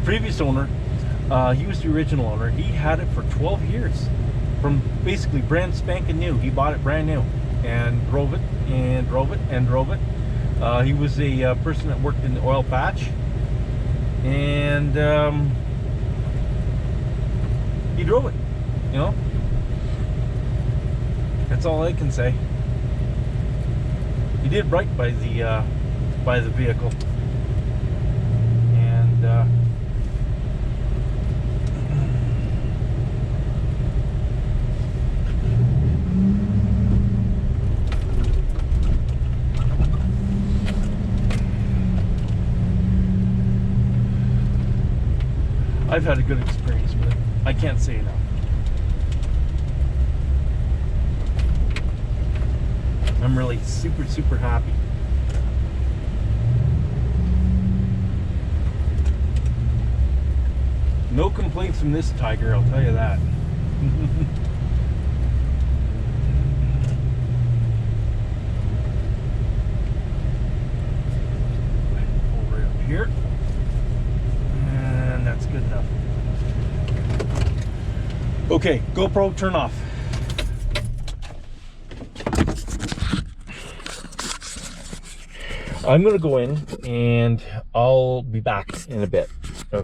previous owner, he was the original owner. He had it for 12 years, from basically brand spanking new. He bought it brand new and drove it and drove it and drove it. He was a person that worked in the oil patch, and he drove it, you know. That's all I can say. He did right by the vehicle, and I've had a good experience with it. I can't say enough. I'm really super happy. No complaints from this Tiger, I'll tell you that. Pull right up here. And that's good enough. Okay, GoPro, turn off. I'm gonna go in and I'll be back in a bit.